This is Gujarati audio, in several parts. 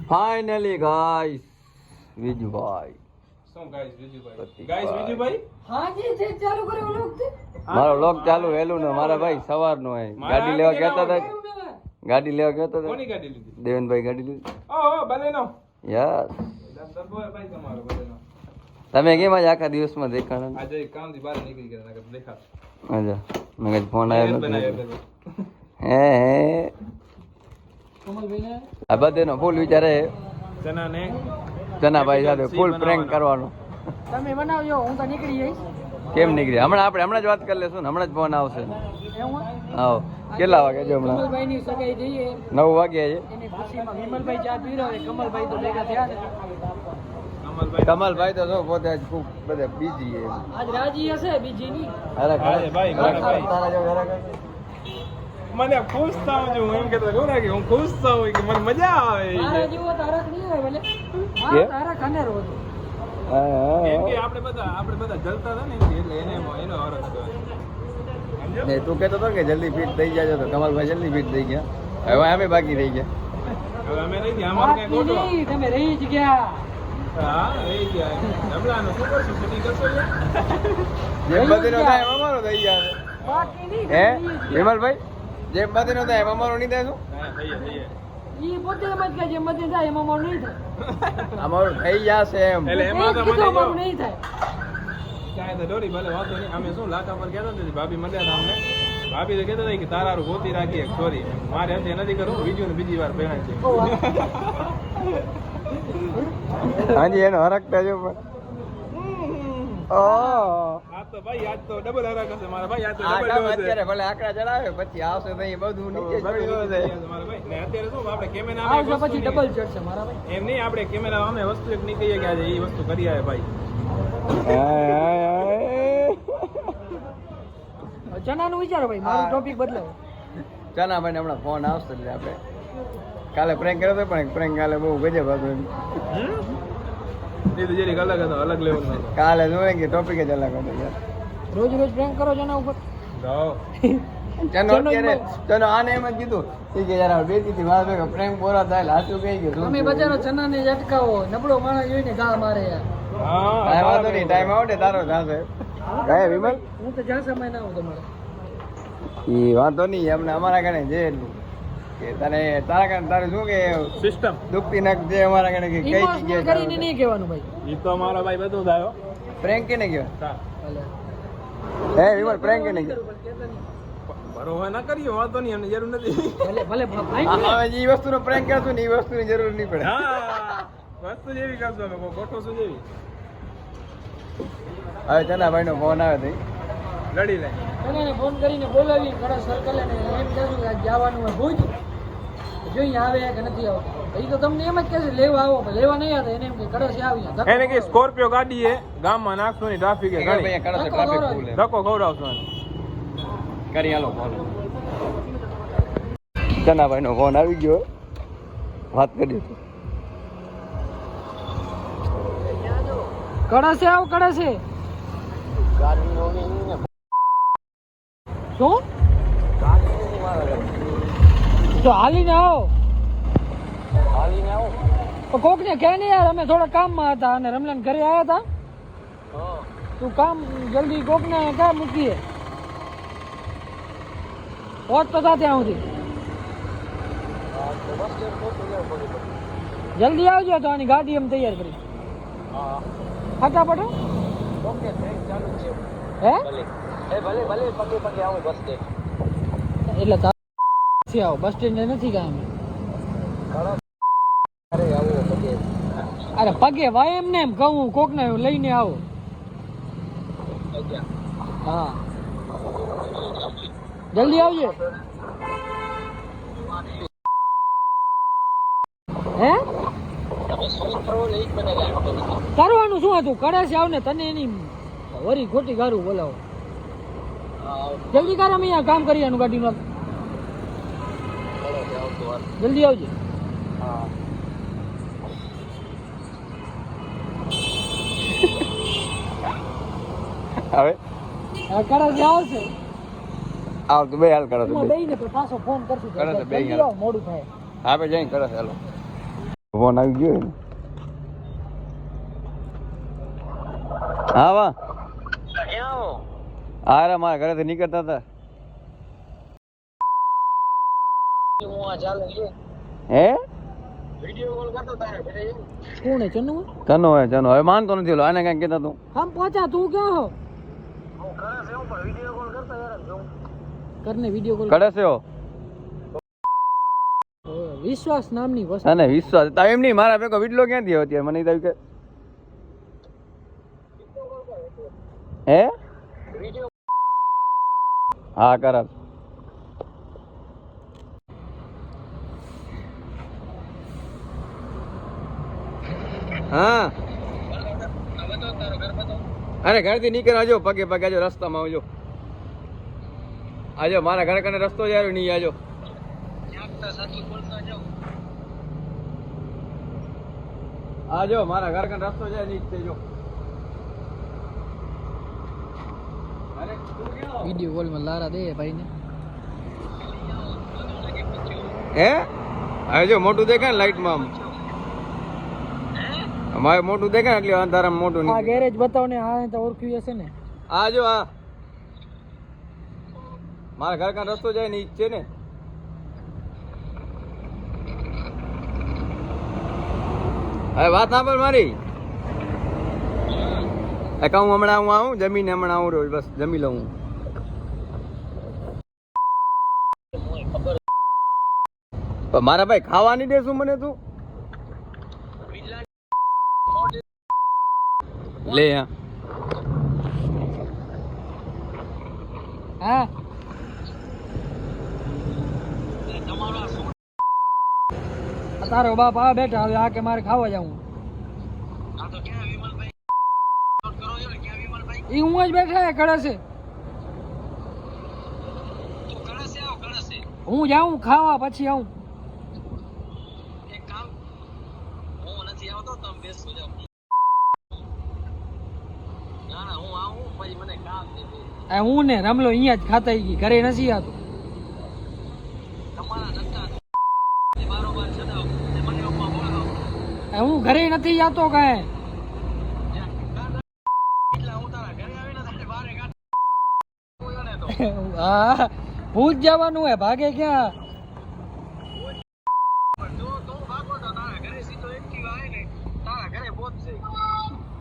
ફાઇનલી ગાઈસ વિજુભાઈ શું ગાઈસ વિજુભાઈ હા જી જે ચાલુ કર્યો લોક થી મારો લોક ચાલુ હેલું ને મારા ભાઈ સવારનો હે ગાડી લેવા ગયા હતા ગાડી લેવા ગયા હતા કોની ગાડી લીધી દેવનભાઈ ગાડી લીધી ઓ બલેનો યસ દરબાર ભાઈ તમારો બલેનો તમે કેમ આજે આખા દિવસમાં દેખાણા આજે કામથી બહાર નીકળી ગયા નકર દેખા અચ્છા મેં કીધું ફોન આવ્યો નથી હે કમલભાઈ ને આ બધેનો ફૂલ વિચારે ચના ને ચનાભાઈ સાથે ફૂલ પ્રેન્ક કરવાનો તમે બનાવજો હું તો નીકળી જઈશ કેમ નીકળી હમણાં જ વાત કરી લેશું ને હમણાં જ ફોન આવશે એવું આવો કેટલા વાગે જો હમણાં કમલભાઈ ની સગાઈ જઈએ 9 વાગ્યા છે એની ખુશીમાં વિમલભાઈ ચા પી રહ્યો કમલભાઈ તો ભેગા થયા ને કમલભાઈ તો જો પોતે આજ ખૂબ બધા બીજી છે આજ રાજી હશે બીજી ની અરે ભાઈ, તારા જો ઘરે મને ખુશ થાઉં છું એમ કેતો કહું ને કે હું ખુશ થાઉં કે મને મજા આવે તારા જેવો તારક નહીં હોય ભલે કે? હા તારક અને રોજ કેમ કે આપણે બધા જલતા હતા ને એટલે એને એનો હરખ હતો ને તું કહેતો હતો કે જલ્દી ફિટ થઈ જાય તો કમલભાઈ જલ્દી ફિટ થઈ ગયા હવે અમે બાકી રહી ગયા હવે અમે રહી ગયા અમારે કઈ ગોઠવા નહીં, તમે રહી જ ગયા હા રહી ગયા હમણાં શું કરશું શૂટિંગ કરશો જેમ બધીનો થાય એમ અમારો થઈ જાય બાકી નહીં હે તમે રહી જ ગયા. વિમલભાઈ જેમ બધીનો થાય એમ અમારો નહીં થાય શું થઈએ ઈ પોતે એમ જ કહે છે મધ્ય થાય એમાં મારું નહીં થાય અમારું થઈ જશે એમ એટલે એમાં તો એક કીધું મને મારું નહીં થાય કાંઈ તો ડોરી ભલે વાંધો નહીં અમે શું લાકા પર કહેતા નથી ભાભી મળ્યા હતા અમને ભાભી તો કહેતા હતા કે તારારું ગોતી રાખીએ સોરી મારે હશે નથી કરવું બીજું ને બીજી વાર પહેરાય છે હાજી એનો હરકતા જો પણ આ તો ભાઈ આજ તો ડબલ હરાક હશે મારા ભાઈ આજ તો આ ડબલ કામ હશે અત્યારે ભલે આંકડા ચડાવે પછી આવશે તો અહીં બધું નીચે જ પડી જાય મારા ભાઈ ને અત્યારે શું આપણે કેમેરા આવશે પછી ડબલ ચડશે મારા ભાઈ એમ નહીં આપણે કેમેરા અમે વસ્તુ એક નહીં કહીએ કે આજે એ વસ્તુ કરી આવે ભાઈ ચનાનું વિચારો ભાઈ મારું ટોપિક બદલાવે ચનાભાઈ ને હમણાં ફોન આવશે એટલે આપણે કાલે પ્રેન્ક કર્યો હતો પણ પ્રેન્ક કાલે બહુ ગજબ હતો એમ. એ તો જરીક અલગ હતો અલગ લેવલનો હતો કાલે જોયે કે ટોપિક જ અલગ હતો યાર રોજ રોજ પ્રેન્ક કરો ચના ઉપર જાઓ ચનો અત્યારે ચનો આને એમ જ કીધું કે યાર બેટી થી વાત કે પ્રેન્ક પૂરા થાય લાચું કહી ગયું તમે બજારો ચનાને જ અટકાવો નબળો માણસ જોઈને ગા મારે યાર ટાઈમ આવતો નહીં ટાઈમ આવડે તારો થશે કાંઈ વિમલ હું તો જ્યાં સમય ના આવું તમારે એ વાંધો નહીં એમને અમારા ઘરે જે એટલું કે તારે તારા ઘરે તારે શું કે સિસ્ટમ દુખતી નખ જે અમારા ઘરે કે કઈ ઇમોશનલ કરીને જગ્યાએ નહીં કહેવાનું ભાઈ એ તો મારો ભાઈ બધું થયો પ્રેન્ક કેને કહેવાય ભલે. હે વિમલ પ્રેન્ક કેને કહેવાય ભરોહા ના કરીએ વાંધો નહીં એમને જરૂર નથી ભલે ભલે ભાઈ હવે જે વસ્તુનો પ્રેન્ક કરશું ને એ વસ્તુની જરૂર નહીં પડે હા વસ્તુ જેવી કરશો અમે ગોઠો શું જેવી હવે ચનાભાઈ નો ફોન આવે તો લડી લે એને ફોન કરીને બોલાવી ઘણા સર્કલ ને એમ કહેશું કે આજ જવાનું હોય ભુજ જોઈએ આવે કે નથી આવતો એ તો તમને એમ જ કહેશે લેવા આવો પણ લેવા નહીં આવતા એને એમ કે કડસે આવી એને કે સ્કોર્પિયો ગાડી એ ગામમાં નાખશો ની ટ્રાફિક એ ઘણી કડસે ટ્રાફિક ફૂલ ધક્કો ખવડાવશો કરી હાલો ફોન ચનાભાઈ નો ફોન આવી ગયો વાત કરી કડસે આવ કડસે શું તો હાલીને આવો તો કોક ને કહે ને યાર અમે થોડા કામમાં હતા અને રમલાન ઘરે આવ્યા હતા તું કામ જલ્દી કોક ને ક્યાં મૂકીએ હોત તો થા ત્યાં સુધી જલ્દી આવજો તો આની ગાડી એમ તૈયાર કરી ફટાફટ હે એટલે તારથી આવો બસ સ્ટેન્ડ નથી કામ અરે પગે વાય એમ ને એમ કહું કોક ને લઈને આવો હા જલ્દી આવજો હે કરવાનું શું હતું કરે છે આવ ને તને એની વરી ખોટી ગારું બોલાવો જલ્દી કર અમે અહીંયા કામ કરી આનું ગાડીનું જલ્દી આવજે હવે કરે છે આવશે આવ તો બે હાલ કરો તો બે બેને તો પાછો ફોન કરશું કરે તો બે જલ્દી આવો, મોડું થાય આપે જઈને કરે હાલો ફોન આવી ગયો ને. હા વાહ અરે મારા ઘરેથી નીકળતા હતા. હે કોણ હે ચન્નુ? ચનો હે ચનો. હવે માનતો નથી ઓલો. આને કઈ કહેતા તું હમ પહોંચા તું ક્યાં હો? કરને વિડિયો કોલ કરે છે વિશ્વાસ નામની વસ્તુ. અને વિશ્વાસ એમ નહીં. મારા ભેગો વિડલો ક્યાંથી આવ્યો અત્યારે મને કહ્યું કે હે હા કરાવ. હા અરે ઘરથી નીકળ આજો. પગે પગે આજો. રસ્તામાં આવજો. આજો મારા ઘર કને રસ્તો જાય નહીં. આજો આજો મારા ઘર કને રસ્તો જાય નહીં જો. અરે વિડિયો કોલ માં લારા દે ભાઈ ને. હે હવે જો મોટું દેખાય ને લાઈટ માં અમારે મોટું દેખાય ને એટલે અંધારામાં મોટું આ ગેરેજ બતાવ ને. આ તો ઓળખ્યું હશે ને. આ જો આ મારા ઘર કાન રસ્તો જાય ને ઈ જ છે ને. હવે વાત સાંભળ મારી. હું હમણાં હું આવું જમીને હમણાં આવું રોજ બસ જમી લઉં. મારા ભાઈ ખાવા નહીં દેશું મને તું? લે હા તારો બાપ આ બેઠા. હવે આ કે મારે ખાવા જવું. ઈ હું જ બેઠા હે કળશે. હું જાઉં ખાવા પછી આવું. હું ને રમલો અહીંયા જ ખાતા ગઈ. ઘરે નથી આવતો. હું ઘરે નથી જતો કાંઈ. હા ભૂત જવાનું હે. ભાગે ક્યાં?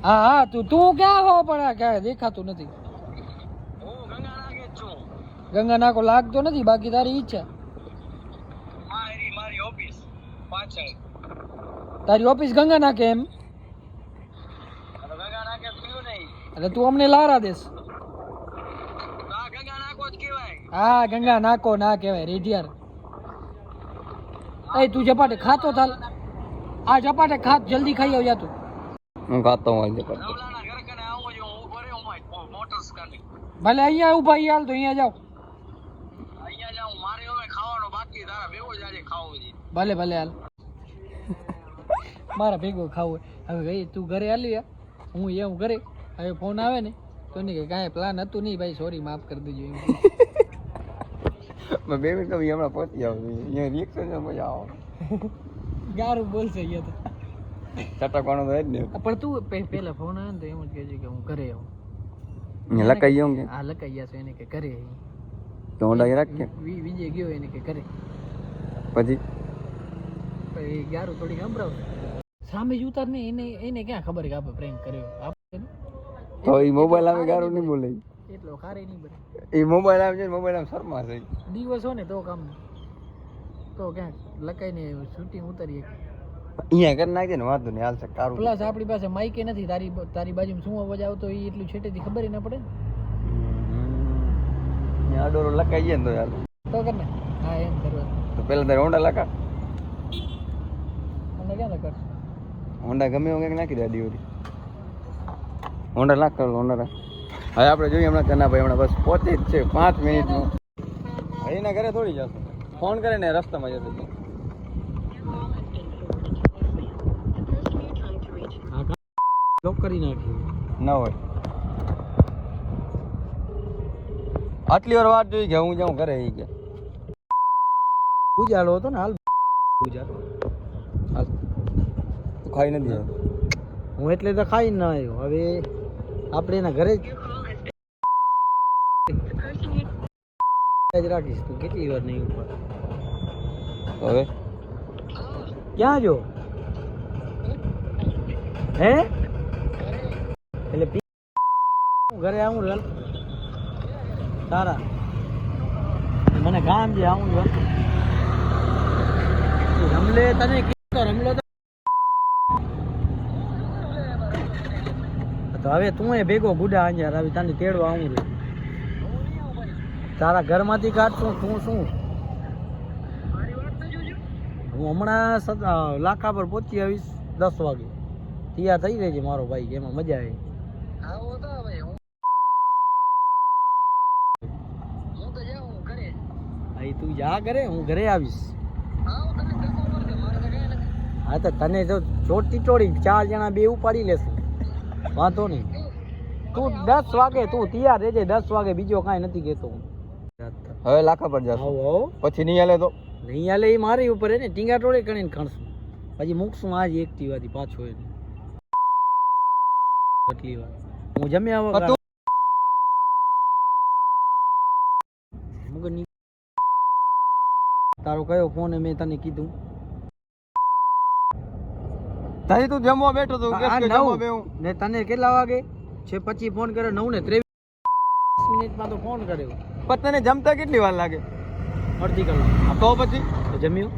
હા હા તું ક્યાં હો? પણ ક્યાં દેખાતું નથી. ગંગા નાકો લાગતો નથી. બાકી તારી ઈચ્છા. તારી ઓફિસ ગંગા નાકે એમ? એટલે તું અમને લારા દેસ. હા ગંગા નાકો ના કહેવાય રેડિયાર. એ તું ઝપાટે ખાતો થાલ. આ ઝપાટે ખાત જલ્દી ખાઈ આવ જા તું. હું ખાતો હું ભલે અહીંયા ઉભા હાલ તો અહીંયા જાવ. ભલે ભલે હાલ. મારા ભેગો ખાવું. હવે ભાઈ તું ઘરે હાલી. હું એવું ઘરે. હવે ફોન આવે ને તો નહીં કે કાંઈ પ્લાન હતું નહીં ભાઈ. સોરી માફ કરી દેજો. મેં 2 મિનિટ હમણાં પહોંચી આવું. અહીંયા રિએક્શન મજા આવે. ગારું બોલશે અહીંયા તો ચટકવાનો તો જ ને. પણ તું પેલા ફોન આવે ને તો એમ જ કહેજે કે હું ઘરે આવું. અહીંયા લકાઈ જાઉં કે હા લકાઈ ગયા છે એને કે ઘરે. તો ઊંડા રાખીએ. વિજય ગયો એને કે ઘરે. પછી ગારું થોડી સંભળાવ. સામે જ ઉતાર ને એને ક્યાં ખબર કે આપણે પ્રેન્ક કર્યો. આપણે તો એ મોબાઈલ આવે ગારું નહીં બોલે. એટલો ખારે નહીં બને. એ મોબાઈલ આવે છે. મોબાઈલ આમ શર્મા છે. દિવસ હોય ને તો કામ તો ક્યાંક લકાઈને શૂટિંગ ઉતારીએ. અહીંયા કરી નાખજે ને વાંધો નહીં હાલશે. કારું પ્લસ આપણી પાસે માઈકે નથી. તારી બાજુમાં શું અવાજ આવતો એ એટલું છેટેથી ખબર ના પડે ને. આડોરો લકાઈ જાય ને તો યાર તો કર ને. હા એમ કરવા તો પેલા તારે હોન્ડા લકા. મને ક્યાં લકાર હોન્ડા ગમે એવું કંઈક નાખી દે ડીઓડી. હોન્ડા લાખ કરો હોન્ડા. હવે આપણે જોઈએ હમણાં કનાભાઈ હમણાં બસ પહોંચી જ છે 5 મિનિટનું. એના ઘરે થોડી જશું. ફોન કરે ને રસ્તામાં જતો લોક કરી નાખ્યું ન હોય. આટલી વાર વાત જોઈ કે હું જાઉં ઘરે આવી ગયા. ઉજાળો હતો ને હાલ ઉજાળો હાલ ખાઈ નથી આવ્યો. હું એટલે તો ખાઈ ના આવ્યો. હવે આપણે એના ઘરે જ રાખીશ. તું કેટલી વાર નહીં ઉપર હવે ક્યાં જો હે એટલે હું ઘરે આવું રેલ તારા મને કામ છે આવું જો રમલે તને કીધું રમલો તો હવે તું એ ભેગો ગુડા અંજાર આવી તને તેડવા આવું રે તારા ઘરમાંથી કાઢશું તું શું હું હમણાં લાખા પર પહોંચી આવીશ 10 વાગે તૈયાર થઈ રહેજે મારો ભાઈ એમાં મજા આવે અહીં તું જા ઘરે હું ઘરે આવીશ હા તો તને જો ચોટી ટોળી 4 જણા બે ઉપાડી લેશું વાંધો નહીં તું 10 વાગે તું તૈયાર રહેજે 10 વાગે બીજો કાંઈ નથી કહેતો હું હવે લાખા પર જશું પછી નહીં હાલે તો નહીં હાલે એ મારી ઉપર હે ને ટીંગા ટોળે કરીને ખણશું પછી મૂકશું આજ એક્ટિવાથી પાછો એને કેટલી વાર હું જમ્યા વગર તારો કયો ફોન મેં તને કીધું તારી તું જમવા બેઠો તો કે જમવા બેહું ને તને કેટલા વાગે છે પછી ફોન કર્યો 9:23 મિનિટમાં તો ફોન કર્યો પણ તને જમતા કેટલી વાર લાગે અડધી કલાક તો પછી તો જમ્યો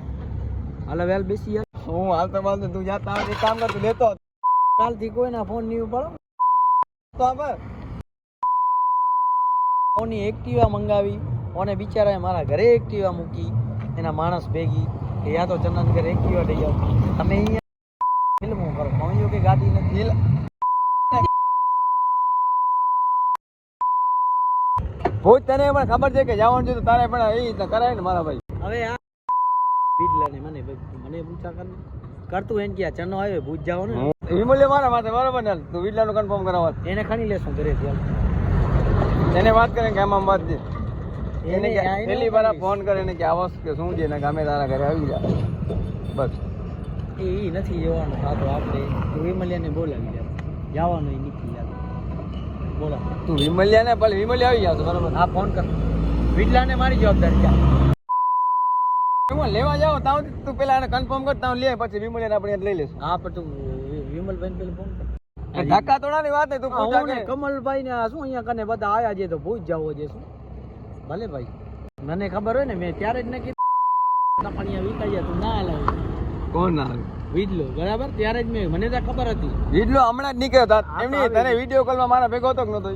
હાલ વેલ બેસી યાર હું હાલતો બાલતો તું જાતા આવે કામ કર તું લેતો કાલથી કોઈના ફોન નહીં ઉપાડો તો આભાર ફોનની એક્ટિવા મંગાવી અને બિચારાએ મારા ઘરે એક્ટિવા મૂકી એના માણસ ભેગી કે યા તો ચંદન ઘરે એક્ટિવા લઈ આવો તમે અહીંયા ફિલ્મો કરો મમ્મીઓ કે ગાડી નથી ભૂત તને પણ ખબર છે કે જવાનું છે તો તારે પણ એ રીતના કરાય ને મારા ભાઈ હવે આ બીજલાને મને પૂછા કરતું એને કે ચનો આવ્યો ભૂત જાવ ને વિમલે મારા માથે બરોબર ને તું વિડલાનું કન્ફર્મ કરાવવા એને ખણી લેશું ઘરે એને વાત કરે કે આમાં વાત દે એને પહેલી વાર ફોન કરે ને કે આવસ કે શું છે ને ગામે તારા ઘરે આવી જા બસ એ નથી જવાનું આ તો આપણે વિમલિયાને બોલાવી લે જવાનું એ નીકળી જાય બોલા તું વિમલિયાને ભલે વિમલિયા આવી જાવ બરોબર હા ફોન કર વિડલાને મારી જવાબદારી છે વિમલ લેવા જાવ તાવ તું પેલા એને કન્ફર્મ કર તાવ લે પછી વિમલિયાને આપણે લઈ લેશું હા પણ તું વિમલભાઈ પેલા ફોન કર ધક્કા તોડાની વાત તું પૂછા કે કમલભાઈ ને શું અહીંયા કને બધા આયા છે તો ભૂજ જાવો છે શું ભલે ભાઈ મને ખબર હોય ને મેં ત્યારે જ ને કીધું અહીંયા વિકાઈ તું ના લાવ કોણ ના વિડલો બરાબર ત્યારે જ મેં મને તો ખબર હતી વિડલો હમણાં જ નીકળ્યો તા એમની તને વિડિયો કોલમાં મારા ભેગો હતો કે નતો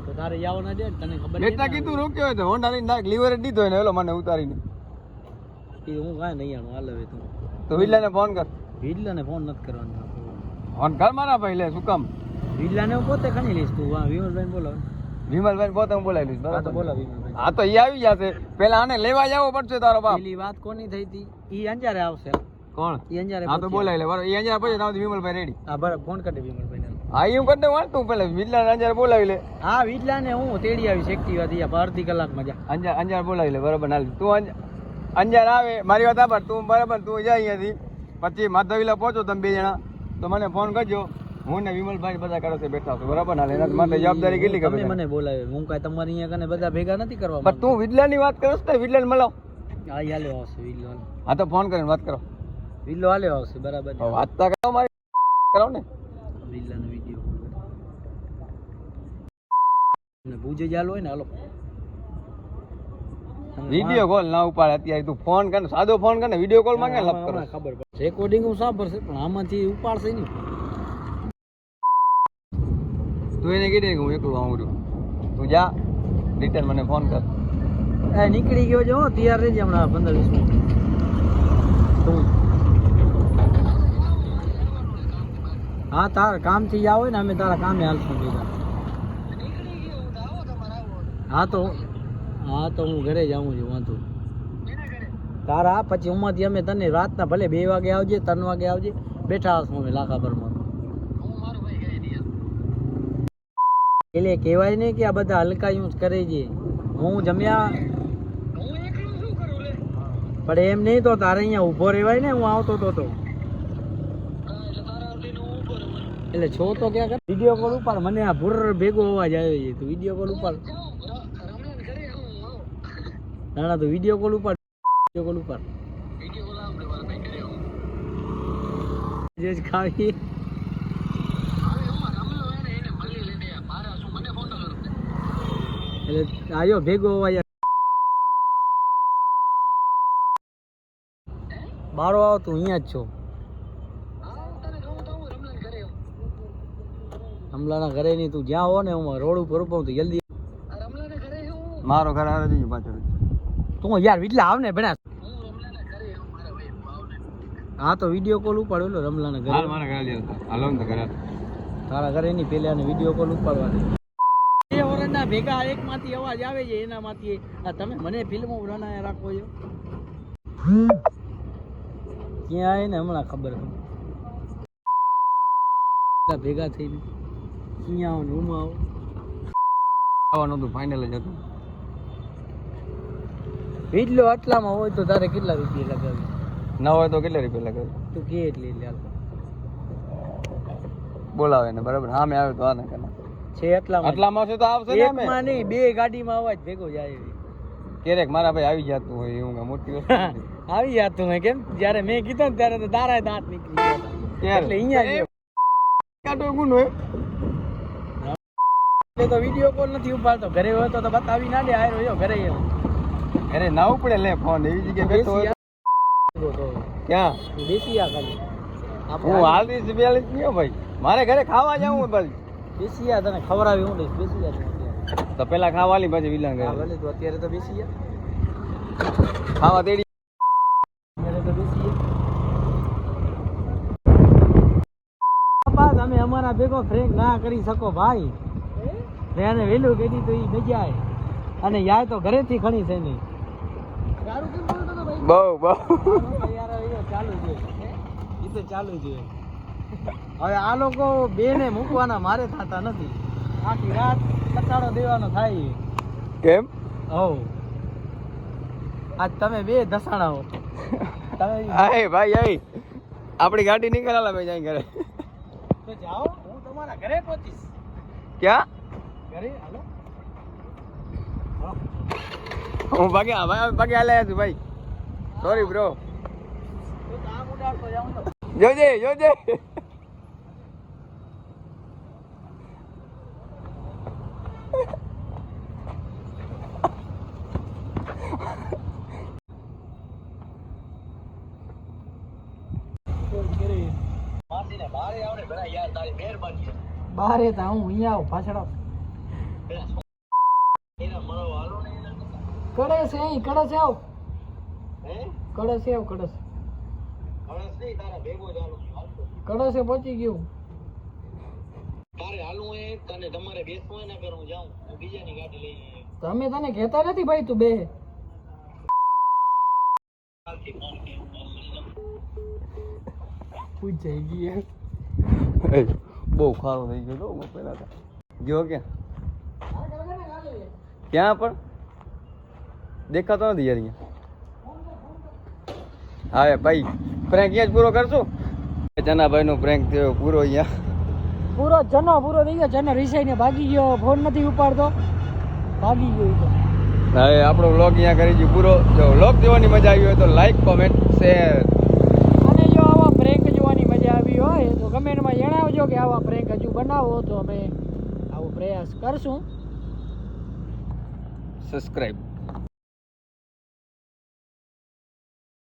તો તારે જાવ ના દે તને ખબર એટલા કીધું રોક્યો હોય તો હોન્ડા લઈને નાખ લીવર જ દીધો ને એલો મને ઉતારીને હું કાંઈ નહીં આનું હાલ હવે તું તો વિડલાને ફોન કર વિડલાને ફોન નથી કરવાનો ફોન કર મારા ભાઈ લે શું કામ વિડલાને હું પોતે ખણી લઈશ તું વિમલભાઈ બોલાવ વિમલભાઈ પોતે હું બોલાવી લઈશ હા તો બરાબર બોલા વિમલભાઈ હા તો એ આવી જશે પેલા આને લેવા જવો પડશે તારો બાપ પેલી વાત કોની થઈ હતી ઈ અંજારે આવશે કોણ ઈ અંજારે હા તો બોલાવી લે બરાબર એ અંજાર પછી તાવ વિમલભાઈ રેડી હા બરાબર ફોન કરી દે વિમલભાઈને હા એ હું કરી દઉં વાળ તું પેલા વિડલા અંજાર બોલાવી લે હા વિડલાને હું તેડી આવીશ એક્ટિવા થી અડધી કલાકમાં જા અંજાર બોલાવી લે બરાબર ના તું અંજાર આવે મારી વાત આભાર તું બરાબર તું જાય અહીંયાથી પછી માધવીલા પહોંચો તમે 2 જણા તો મને ફોન કરજો હું ને વિમલભાઈ બધા કરો છે બેઠા છું બરાબર ના એના માટે જવાબદારી કેટલી તમે ખબર મને બોલાવે હું કાંઈ તમારી અહીંયા કને બધા ભેગા નથી કરવા પણ તું વિડલાની વાત કરસ ને વિડલાને મળો હા હાલે આવશે વિડલો હા તો ફોન કરીને વાત કરો વિડલો હાલે આવશે બરાબર હવે વાત તો કરો મારી કરો ને વિડલાનો વિડીયો ને ભૂજે ચાલુ હોય ને હાલો વિડીયો કોલ ના ઉપાડે અત્યારે તું ફોન કર ને સાદો ફોન કર ને વિડીયો કોલ માંગે લપ કરો ખબર પડે રેકોર્ડિંગ હું સાંભળશે પણ આમાંથી ઉપાડશે નહીં તું એને કીધે કે હું એકલું આવું છું તું જા રિટર્ન મને ફોન કર એ નીકળી ગયો જો તૈયાર રહેજે હમણાં 15-20 મિનિટ તું હા તાર કામથી જાવ હોય ને અમે તારા કામે હાલશું ભેગા હા તો હું ઘરે જાઉં છું વાંધો તારા પછી ઉમાંથી અમે તને રાતના ભલે 2 વાગે આવજે 3 વાગે આવજે બેઠા હશું અમે લાખા પરમાં એટલે કહેવાય નહીં કે આ બધા હલકાયું જ કરે છે હું જમ્યા પણ એમ નહીં તો તારે અહીંયા ઊભો રહેવાય ને હું આવતો તો એટલે છો તો ક્યાં કર વિડીયો કોલ ઉપર મને આ ભૂર ભેગો અવાજ આવે છે તું વિડીયો કોલ ઉપર ના ના તું વિડીયો કોલ ઉપર જે જ ખાવી એટલે આયો ભેગો અવાજ બારો આવો તું અહીંયા જ છો હમલાના ઘરે નહીં તું જ્યાં હો ને હું રોડ ઉપર ઉભો તો જલ્દી મારો ઘર આવે જઈએ પાછળ તું યાર વિટલા આવ ને ભણા હા તો વિડીયો કોલ ઉપાડેલો રમલાના ઘરે હાલ મારા ઘરે લઈ આવતા હાલો ને તો ઘરે તારા ઘરે નહીં પેલા ને વિડીયો કોલ ઉપાડવા દે એ ઓરંડા ભેગા એકમાંથી અવાજ આવે છે એનામાંથી આ તમે મને ફિલ્મો બનાયા રાખો છો ક્યાં આવે ને હમણાં ખબર ભેગા થઈને ક્યાં આવો ને રૂમ આવો આવવાનું હતું ફાઇનલ જ હતું વીટલો આટલામાં હોય તો તારે કેટલા રૂપિયા લગાવી ના હોય તો કેટલા રૂપિયા લગાવે તું કે એટલી લે બોલાવે ને બરાબર હા મેં આવે તો આને કરે છે એટલામાં આટલામાં છે તો આવશે ને અમે એકમાં નહીં બે ગાડીમાં અવાજ ભેગો જાય ક્યારેક મારા ભાઈ આવી જતું હોય એવું કાંઈ મોટી વસ્તુ નથી. આવી જાતું મેં કેમ જ્યારે મેં કીધું ને ત્યારે તો તારા દાંત નીકળી ગયા હતા. ક્યારે? એટલે અહીંયા જ કાંટો ગુણ હોય એટલે તો વિડીયો કોલ નથી ઉપાડતો ઘરે હોય તો બતાવી ના દે આયો રહ્યો ઘરે એમ અરે ના ઉપડે લે ફોન એવી જગ્યાએ બેઠો હોય ક્યાં બેસી આ ખાલી હું હાલથી જ બેલીસ નહીં હો ભાઈ મારે ઘરે ખાવા જાવું ભાઈ બેસી આ તને ખવડાવી હું દઈશ બેસી જા તો પેલા ખાવાલી પછી વિલન હા કરે ભલે તો અત્યારે તો બેસી જા ખાવા તેડી અત્યારે તો બેસી જા તમે અમારા ભેગો ફ્રેન્ક ના કરી શકો ભાઈ એને વેલું કીધી તો એ મજા આવે અને યાર તો ઘરેથી ખણી છે નહીં બહુ બહુ ચાલુ છે એ તો ચાલુ છે હવે આ લોકો બે ને મૂકવાના મારે થતા નથી આખી રાત કટાડો દેવાનો થાય કેમ હો આજ તમે બે ધસાણા હો તમે આય ભાઈ આય આપણી ગાડી નીકળાલા ભાઈ જાય ઘરે તો જાઓ હું તમારા ઘરે પહોંચીશ ક્યાં ઘરે હાલો હું ભાગે હાલે છું ભાઈ સોરી બ્રો તો આમ ઉડાડતો જાઉં તો જોજે જોજે બારે તા હું અહીંયા આવું પાછળ આવ કડે છે અહીં કડે છે આવ કડે છે આવ કડે કડે છે પહોંચી ગયું તમે તને કહેતા નથી ભાઈ તું બે પૂછાઈ ગઈ બહુ ખારો થઈ ગયો તો પેલા તો ગયો ક્યાં ક્યાં પણ દેખાતો નથી યાર અહીંયા હા ભાઈ પ્રેન્ક અહીંયા જ પૂરો કરશું જનાભાઈ નો પ્રેન્ક થયો પૂરો અહીંયા પૂરો થઈ ગયો જનો રિસાઈ ને ભાગી ગયો ફોન નથી ઉપાડતો ભાગી ગયો ઈ તો હવે આપણો વ્લોગ અહીંયા કરી દીધો પૂરો જો વ્લોગ જોવાની મજા આવી હોય તો લાઈક કોમેન્ટ શેર અને જો આવા પ્રેન્ક જોવાની મજા આવી હોય તો કમેન્ટમાં જણાવજો કે આવા પ્રેન્ક હજુ બનાવો તો અમે આવો પ્રયાસ કરશું સબસ્ક્રાઇબ